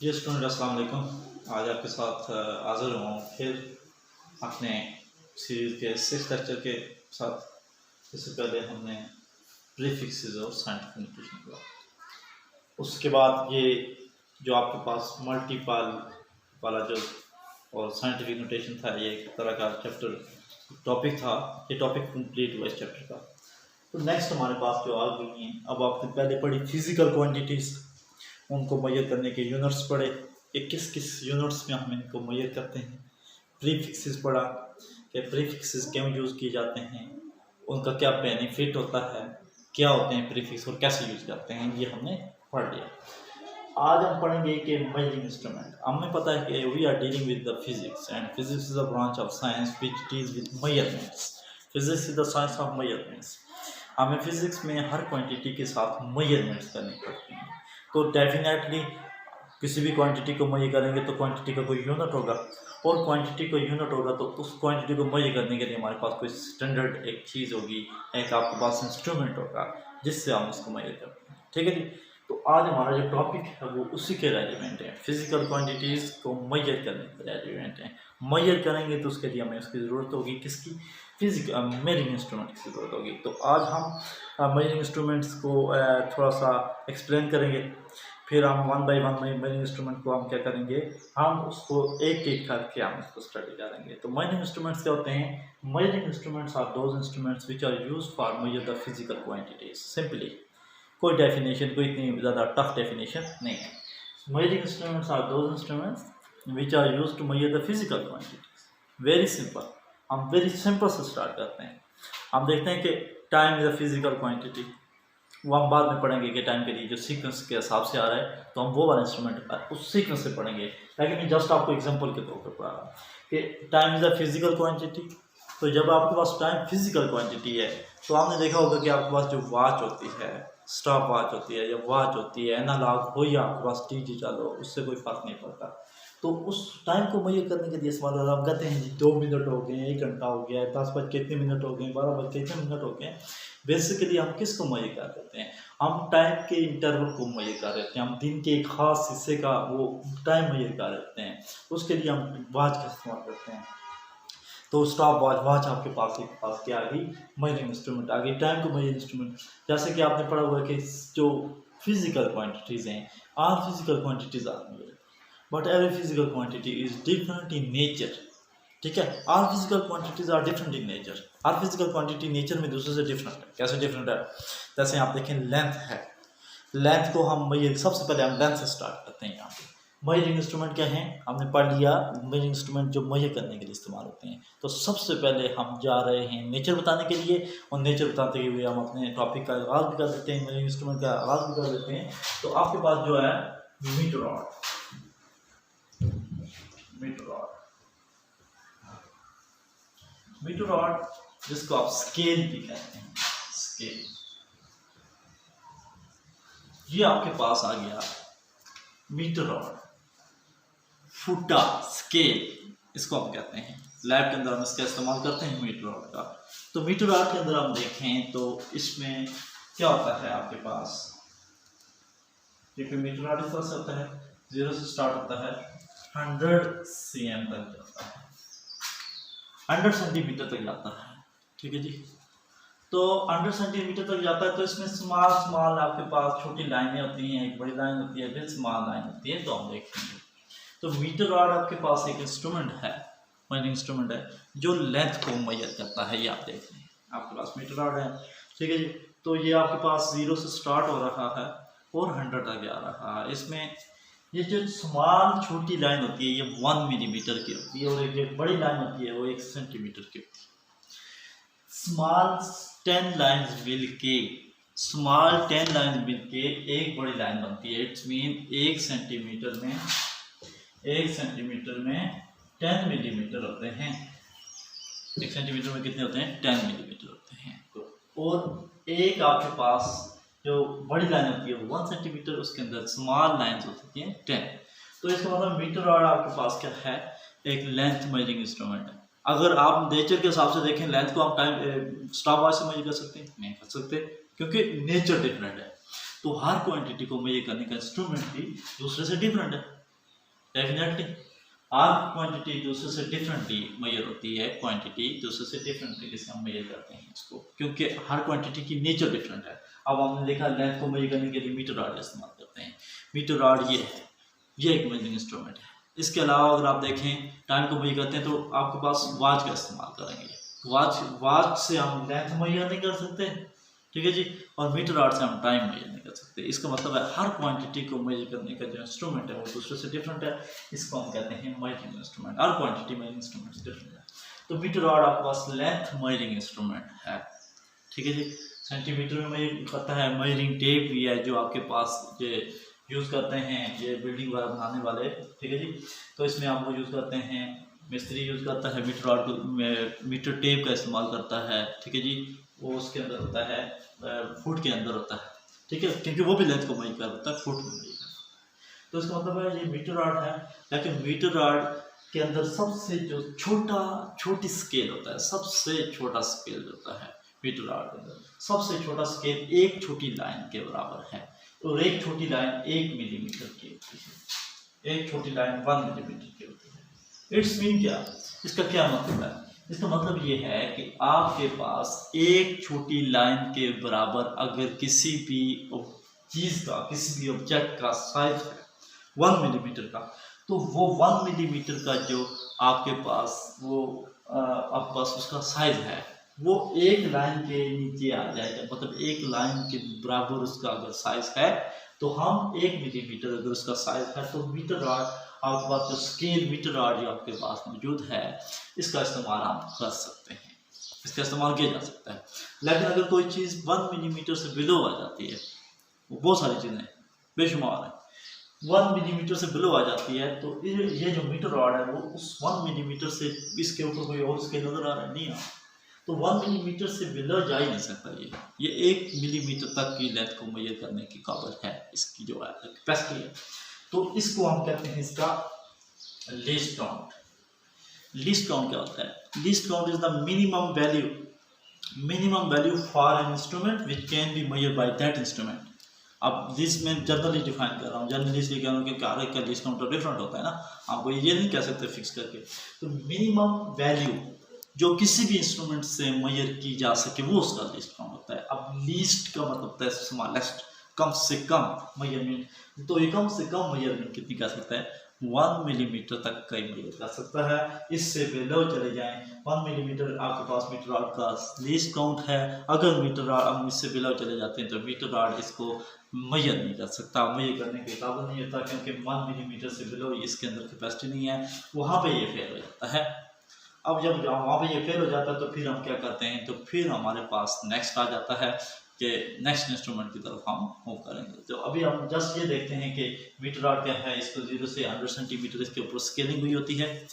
जी student अस्सलाम वालेकुम। आज आपके साथ हाज़िर हुआ हूँ फिर अपने सीरीज़ के 6 लेक्चर के साथ। इससे पहले हमने प्रीफिक्सेस और साइंटिफिक नोटेशन किया, उसके बाद ये जो आपके पास मल्टीपल वाला जो और साइंटिफिक नोटेशन था, ये एक तरह का चैप्टर टॉपिक था। ये टॉपिक कंप्लीट हुआ इस चैप्टर का। तो नेक्स्ट हमारे पास जो आ गई हैं, अब आपने पहले पढ़ी फिजिकल क्वांटिटीज़, उनको मेजर करने के यूनिट्स पढ़े कि किस किस यूनिट्स में हम इनको मेजर करते हैं। प्रीफिक्सेस पढ़ा कि प्रीफिक्सेस क्यों यूज़ किए जाते हैं, उनका क्या बेनिफिट होता है, क्या होते हैं प्रीफिक्स और कैसे यूज़ करते हैं, ये हमने पढ़ लिया। आज हम पढ़ेंगे कि मेजरिंग इंस्ट्रूमेंट। हमें पता है कि we are dealing with the physics and physics is a branch of science which deals with measurements. Physics is the science of measurements. हमें फिजिक्स में हर क्वांटिटी के साथ मेजरमेंट्स करनी पड़ती हैं। तो डेफिनेटली किसी भी क्वांटिटी को मेजर करेंगे तो क्वांटिटी का कोई यूनिट होगा, और क्वांटिटी को यूनिट होगा तो उस क्वांटिटी को मेजर करने के लिए हमारे पास कोई स्टैंडर्ड एक चीज़ होगी, एक आपके पास इंस्ट्रूमेंट होगा जिससे हम उसको मेजर करते हैं। ठीक है जी। तो आज हमारा जो टॉपिक है वो उसी के रेलिवेंट है, फिजिकल क्वांटिटीज़ को मेजर करने के रेलिवेंट है। मेजर करेंगे तो उसके लिए हमें उसकी ज़रूरत होगी, किसकी? फिजिकल मेजरिंग इंस्ट्रूमेंट की ज़रूरत होगी। तो आज हम मेजरिंग इंस्ट्रूमेंट्स को थोड़ा सा एक्सप्लेन करेंगे, फिर हम one by one measuring instrument को हम क्या करेंगे, हम उसको एक एक करके हम उसको स्टडी करेंगे। तो मेजरिंग इंस्ट्रूमेंट्स क्या होते हैं? Measuring instruments are those instruments which are used for measure the physical quantities. Simply कोई डेफिनेशन, कोई इतनी ज़्यादा टफ डेफिनेशन नहीं है। Measuring instruments are those instruments which are used to measure the physical quantities. Very simple. हम very simple से start करते हैं। हम देखते हैं कि time is a physical quantity, वो हम बाद में पढ़ेंगे कि टाइम के लिए जो सीक्वेंस के हिसाब से आ रहा है, तो हम वो वाला इंस्ट्रूमेंट उस सीक्वेंस से पढ़ेंगे। लेकिन मैं जस्ट आपको एग्जांपल के तौर पर पढ़ा रहा हूँ कि time is a physical quantity. तो जब आपके पास टाइम फिजिकल क्वांटिटी है, तो आपने देखा होगा कि आपके पास जो वॉच होती है, स्टॉप वॉच होती है या वॉच होती है, एनालॉग हो या आपके पास डिजिटल हो, उससे कोई फ़र्क नहीं पड़ता। तो उस टाइम को मेजर करने के लिए इस्तेमाल होता है। हम कहते हैं जी 2 मिनट हो गए, 1 घंटा हो गया, 10 बज के इतने मिनट हो गए, 12 बज के इतने मिनट हो गए। बेसिकली हम किसको मेजर कर देते हैं? हम टाइम के इंटरवल को मेजर कर देते हैं। हम दिन के एक खास हिस्से का वो टाइम मेजर कर देते हैं, उसके लिए हम वॉच का इस्तेमाल करते हैं। तो स्टॉप वॉच, वॉच आपके पास क्या आ गई? मेजरिंग इंस्ट्रूमेंट आ गई, टाइम को मेजर इंस्ट्रूमेंट। जैसे कि आपने पढ़ा हुआ है कि जो फिजिकल क्वांटिटीज़ हैं, are physical quantities are measure, but every physical quantity is different in nature. ठीक है, are physical quantities are different in nature. Are physical quantity nature में दूसरे से डिफरेंट है। कैसे डिफरेंट है? जैसे आप देखें लेंथ है, लेंथ को हम मेजर, सबसे पहले हम लेंथ से स्टार्ट करते हैं। यहाँ पे मेजरिंग इंस्ट्रूमेंट क्या है, हमने पढ़ लिया। मेजरिंग इंस्ट्रूमेंट जो मेजर करने के लिए इस्तेमाल होते हैं। तो सबसे पहले हम जा रहे हैं नेचर बताने के लिए, और नेचर बताते हुए हम अपने टॉपिक का आगाज भी कर देते हैं, मेजरिंग इंस्ट्रूमेंट का आगाज भी कर देते हैं। तो आपके पास जो है metre rod, metre rod, metre rod जिसको आप स्केल भी कहते हैं, स्केल, ये आपके पास आ गया मीटर रॉड। फुटा, स्केल, इसको हम कहते हैं। लैब के अंदर हम इसका इस्तेमाल करते हैं मीटर रॉड का। तो मीटर रॉड के अंदर हम देखें तो इसमें क्या होता है आपके पास, देखिए मीटर रॉड इस तरह से होता है, 0 से स्टार्ट होता है, 100 cm तक जाता है, 100 सेंटीमीटर तक जाता है। ठीक है जी। तो 100 सेंटीमीटर तक जाता है। तो इसमें स्मॉल स्मॉल आपके पास छोटी लाइनें होती हैं, एक बड़ी लाइन होती है, फिर स्मॉल लाइन होती है। तो हम देखेंगे तो मीटर रॉड आपके पास एक इंस्ट्रूमेंट है, मेजरिंग इंस्ट्रूमेंट है जो लेंथ को मेजर करता है। ये आप देख रहे हैं, आपके पास मीटर रॉड है। ठीक है जी। तो ये आपके पास 0 से स्टार्ट हो रहा है और 100 तक जा रहा है। इसमें ये जो स्मॉल छोटी लाइन होती है, ये 1 मिलीमीटर की होती है, और एक जो बड़ी लाइन होती है वो 1 सेंटीमीटर की होती है। स्मॉल 10 लाइन्स मिल के, स्मॉल 10 लाइन मिल के एक बड़ी लाइन बनती है। इट्स मीन 1 सेंटीमीटर में 10 मिलीमीटर होते हैं। 1 सेंटीमीटर में कितने होते हैं? 10 मिलीमीटर होते हैं। तो और एक आपके पास जो बड़ी लाइन होती है वो 1 सेंटीमीटर, उसके अंदर स्मॉल लाइन्स होती हैं 10। तो इसका मतलब मीटर रॉड आपके पास क्या है? एक लेंथ मेजरिंग इंस्ट्रूमेंट है। अगर आप नेचर के हिसाब से देखें, लेंथ को आप टाइम स्टॉप वॉच से मेजर कर सकते हैं? नहीं कर सकते, क्योंकि नेचर डिफरेंट है। तो हर क्वांटिटी को मेजर करने का इंस्ट्रूमेंट भी दूसरे से डिफरेंट है। डेफिनेटली आर्क क्वांटिटी दूसरे से डिफरेंटली मेजर होती है, क्वांटिटी दूसरे से डिफरेंटली जिसे हम मेजर करते हैं इसको, क्योंकि हर क्वांटिटी की नेचर डिफरेंट है। अब हमने देखा लेंथ को मेजर करने के लिए मीटर रॉड इस्तेमाल करते हैं। मीटर रॉड ये है, ये एक मेजरिंग इंस्ट्रूमेंट है। इसके अलावा अगर आप देखें टाइम को मेजर करते हैं तो आपके पास वॉच का इस्तेमाल करेंगे। वॉच से हम लेंथ मेजर नहीं कर सकते, ठीक है जी, और मीटर रॉड से हम टाइम मेजर नहीं कर सकते। इसका मतलब है हर क्वांटिटी को मेजर करने का जो इंस्ट्रूमेंट है वो दूसरे से डिफरेंट है, इसको हम कहते हैं मेजरिंग इंस्ट्रूमेंट। हर क्वांटिटी मेजरिंग इंस्ट्रूमेंट डिफरेंट है। तो मीटर रॉड आपके पास लेंथ मेजरिंग इंस्ट्रूमेंट है, ठीक है जी। सेंटीमीटर में मेजर करता है। मेजरिंग टेप भी है जो आपके पास ये यूज़ करते हैं ये बिल्डिंग वाला बनाने वाले, ठीक है जी। तो इसमें आप वो यूज़ करते हैं, मिस्त्री यूज़ करता है मीटर रॉड को, मीटर टेप का इस्तेमाल करता है, ठीक है जी। वो उसके अंदर होता है, फुट के अंदर होता है, ठीक है, क्योंकि वो भी लेंथ को मेजर करता है, फुट में मेजर करता है। तो इसका मतलब है ये मीटर रॉड है, लेकिन मीटर रॉड के अंदर सबसे जो छोटी स्केल होता है, सबसे छोटा स्केल होता है मीटर रॉड के अंदर, सबसे छोटा स्केल एक छोटी लाइन के बराबर है। और एक छोटी लाइन 1 मिलीमीटर की होती है, एक छोटी लाइन 1 मिलीमीटर की होती है। इट्स मीन क्या, इसका क्या मतलब है? इसका मतलब ये है कि आपके पास एक छोटी लाइन के बराबर अगर किसी भी चीज़ का, किसी भी ऑब्जेक्ट का साइज है 1 मिलीमीटर का, तो वो 1 मिलीमीटर का जो आपके पास आपके पास उसका साइज है वो एक लाइन के नीचे आ जाएगा। मतलब एक लाइन के बराबर उसका अगर साइज है तो हम 1 मिलीमीटर अगर उसका साइज है तो मीटर रॉड आपके पास जो स्केल मीटर रॉड जो आपके पास मौजूद है इसका इस्तेमाल हम कर सकते हैं, इसका इस्तेमाल किया जा सकता है। लेकिन अगर कोई चीज़ 1 मिलीमीटर से बिलो आ जाती है, वो बहुत सारी चीज़ें बेशुमार हैं, 1 मिलीमीटर से बिलो आ जाती है तो ये जो मीटर रॉड है वो उस 1 मिलीमीटर से इसके ऊपर कोई और स्केल नजर आ रहा है नहीं आ, तो 1 मिलीमीटर से बिलो जा ही नहीं सकता। ये 1 मिलीमीटर तक की लेंथ को मेजर करने की काबिल है, इसकी जो है कैपेसिटी है। तो इसको हम कहते हैं इसका लीस्ट काउंट। लीस्ट काउंट क्या होता है? Least count is the minimum value for an instrument which can be measured by that instrument. अब लिस्ट में जनरली डिफाइन कर रहा हूँ, जनरली इसलिए कह रहा हूँ कि हर एक का लिस्ट काउंट डिफरेंट होता है ना, आपको ये नहीं कह सकते फिक्स करके। तो मिनिमम वैल्यू जो किसी भी इंस्ट्रूमेंट से मेजर की जा सके वो उसका लीस्ट काउंट होता है। अब लीस्ट का मतलब होता है स्मॉलेस्ट, कम से कम मेजरमेंट। तो ये कम से कम मेजरमेंट कितनी कर सकता है? 1 मिलीमीटर तक का मेजर कर सकता है। इससे बिलो चले जाएं 1 मिलीमीटर आपके पास मीटर रॉड का लीस्ट काउंट है। अगर मीटर रॉड इससे बिलो चले जाते हैं तो मीटर रॉड इसको मेजर नहीं कर सकता, मेजर करने के काबिल नहीं होता, क्योंकि 1 मिलीमीटर से बिलो इसके अंदर कैपेसिटी नहीं है, वहाँ पे ये फेल हो जाता है। अब जब वहाँ पे ये फेल हो जाता है तो फिर हम क्या करते हैं, तो फिर हमारे पास नेक्स्ट आ जाता है कि नेक्स्ट इंस्ट्रूमेंट की तरफ हम मूव करेंगे। तो अभी हम जस्ट ये देखते हैं कि मीटर रॉड क्या है। इसको 0 से 100 सेंटीमीटर इसके ऊपर स्केलिंग हुई होती है,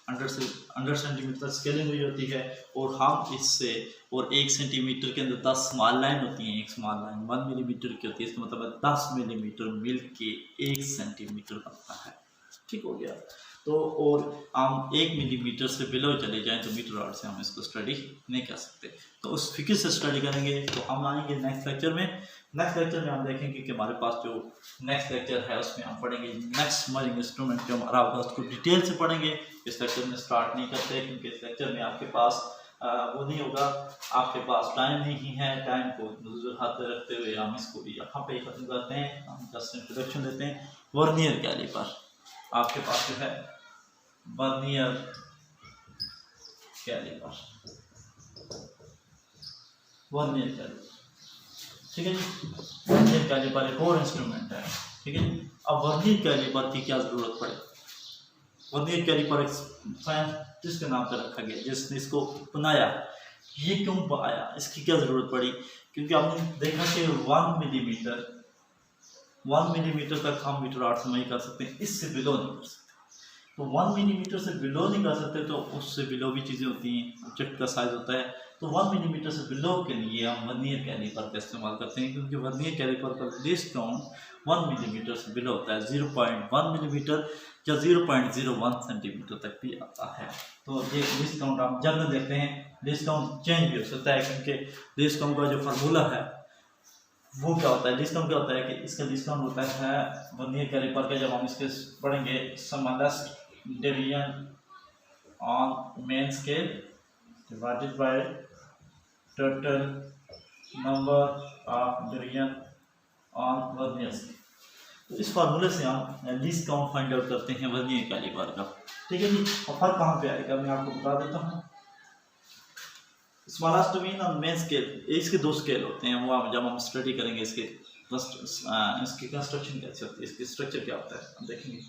100 सेंटीमीटर तक स्केलिंग हुई होती है, और हम इससे और 1 सेंटीमीटर के अंदर 10 स्मॉल लाइन होती है। एक स्मॉल लाइन 1 मिलीमीटर की होती है, इसका मतलब 10 मिलीमीटर मिल के 1 सेंटीमीटर बनता है, ठीक हो गया। तो और हम 1 मिलीमीटर से बिलो चले जाएं तो मीटर रॉड से हम इसको स्टडी नहीं कर सकते। तो उस फिक्र से स्टडी करेंगे। तो हम आएंगे नेक्स्ट लेक्चर में। नेक्स्ट लेक्चर में हम देखेंगे कि हमारे पास जो नेक्स्ट लेक्चर है उसमें हम पढ़ेंगे नेक्स्ट मेजरिंग इंस्ट्रूमेंट जो हमारा होगा उसको डिटेल से पढ़ेंगे। इस लेक्चर में स्टार्ट नहीं करते क्योंकि इस लेक्चर में आपके पास वो नहीं होगा, आपके पास टाइम नहीं है। टाइम को हाथ में रखते हुए हम इसको भी यहाँ पे खत्म करते हैं। हम जस्ट इंट्रोडक्शन देते हैं। वर्नियर कैलिपर आपके पास जो है, वर्नियर कैलिपर, वर्नियर कैलिपर, ठीक है जी। वर्नियर कैलिपर एक और इंस्ट्रूमेंट है, ठीक है। अब वर्नियर कैलिपर की क्या जरूरत पड़े? वर्नियर कैलिपर एक साइंटिस्ट के नाम पर रखा गया जिसने इसको बनाया। ये क्यों बनाया, इसकी क्या जरूरत पड़ी? क्योंकि आपने देखा कि 1 मिलीमीटर तक हम मीटर रॉड से मेजर कर सकते हैं, इससे बिलो नहीं कर सकते। तो 1 मिलीमीटर से बिलो नहीं कर सकते तो उससे बिलो भी चीज़ें होती हैं, ऑब्जेक्ट का साइज होता है। तो 1 मिलीमीटर से बिलो के लिए हम वर्नियर कैलिपर का इस्तेमाल करते हैं, क्योंकि वर्नियर कैलिपर का लीस्ट काउंट 1 मिलीमीटर से बिलो होता है। 0.1 मिलीमीटर या 0.01 सेंटीमीटर तक भी आता है। तो ये लीस्ट काउंट आप जब देखते हैं, लीस्ट काउंट चेंज भी हो सकता है, क्योंकि लीस्ट काउंट का जो फार्मूला है वो क्या होता है, डिस्काउंट क्या होता है कि इसका डिस्काउंट होता है वर्नियर कैलिपर का। जब हम इसके पढ़ेंगे smallest division on main scale divided by total number of division on vernier scale, तो इस फार्मूले से हम डिस्काउंट फाइंड आउट करते हैं वर्नियर कैलिपर का। ठीक है जी। और फर्क कहाँ पे आएगा मैं आपको बता देता हूँ। Smallest division on main scale, इसके दो स्केल होते हैं, वो जब हम स्टडी करेंगे इसकी कंस्ट्रक्शन कैसे होती है, इसकी स्ट्रक्चर क्या होता है हम देखेंगे।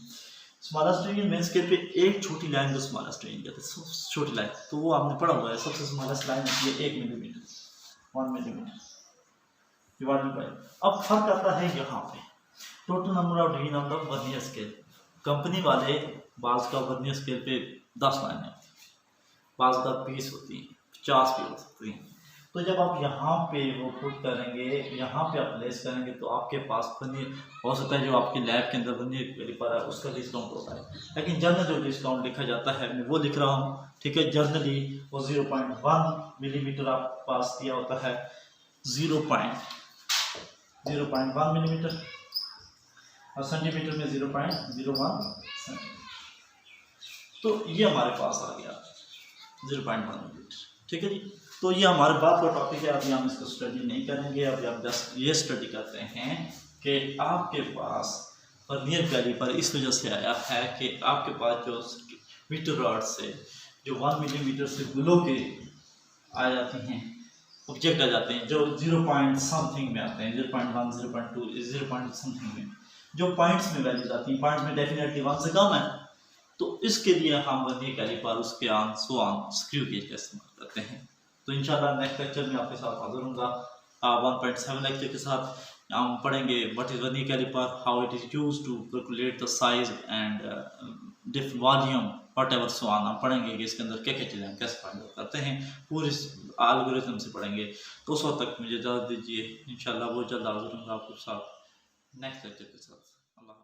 स्मॉलेस्ट डिवीजन मेन स्केल पे एक छोटी लाइन को स्मॉलेस्ट डिवीजन कहते हैं, सबसे छोटी लाइन, तो वो आपने पढ़ा हुआ है। सबसे स्मॉलेस्ट लाइन होती है 1 मिलीमीटर, 1 मिलीमीटर डिवाइडेड बाय। अब फर्क आता है यहाँ पे total number of division on the vernier scale. Company वाले बाज का वर्नियर स्केल पे 10 लाइनें होती हैं, बाज का 20 होती हैं, 50 भी हो सकती हैं। तो जब आप यहाँ पे वो पुट करेंगे, यहाँ पे आप प्लेस करेंगे, तो आपके पास वर्नियर हो सकता है जो आपके लैब के अंदर वर्नियर कैलिपर है उसका डिस्काउंट होता है, लेकिन जनरल जो डिस्काउंट लिखा जाता है मैं वो लिख रहा हूँ। ठीक है, जनरली वो 0.1 मिलीमीटर आपके पास दिया होता है, 0.1 मिलीमीटर, और सेंटीमीटर में 0.01 सेंटीमीटर। तो ये हमारे पास आ गया 0.1 मिलीमीटर। ठीक है जी। तो ये हमारे बात का टॉपिक है, अभी हम इसको स्टडी नहीं करेंगे। अभी हम जस्ट ये स्टडी करते हैं कि आपके पास वर्नियर कैलिपर इस वजह से आया है कि आपके पास जो मीटर रॉड से जो 1 मिलीमीटर से बिलो के आ जाती हैं ऑब्जेक्ट आ जाते हैं, जो 0. समथिंग में आते हैं, 0.1 0.2 0. समथिंग में जो पॉइंट्स में वैल्यूज आती हैं, पॉइंट में डेफिनेटली 1 से कम है, तो इसके लिए हम वर्नियर कैलिपर उसके ऑन स्क्रू गेज का इस्तेमाल करते हैं। तो इंशाल्लाह नेक्स्ट लेक्चर में आपके साथ हाजिर होऊंगा 1.7 लेक्चर के साथ। हम पढ़ेंगे what is vernier calliper, how it is used to calculate the size and different volume whatever so on. हम पढ़ेंगे कि इसके अंदर क्या क्या चीज़ें हम कैसे फाइंड आउट करते हैं, पूरे एल्गोरिथम से पढ़ेंगे। तो उस वक्त तक मुझे इजाज़त दीजिए, इंशाल्लाह बहुत जल्द हाजिर होऊंगा आपके साथ नेक्स्ट लेक्चर के साथ। अल्लाह।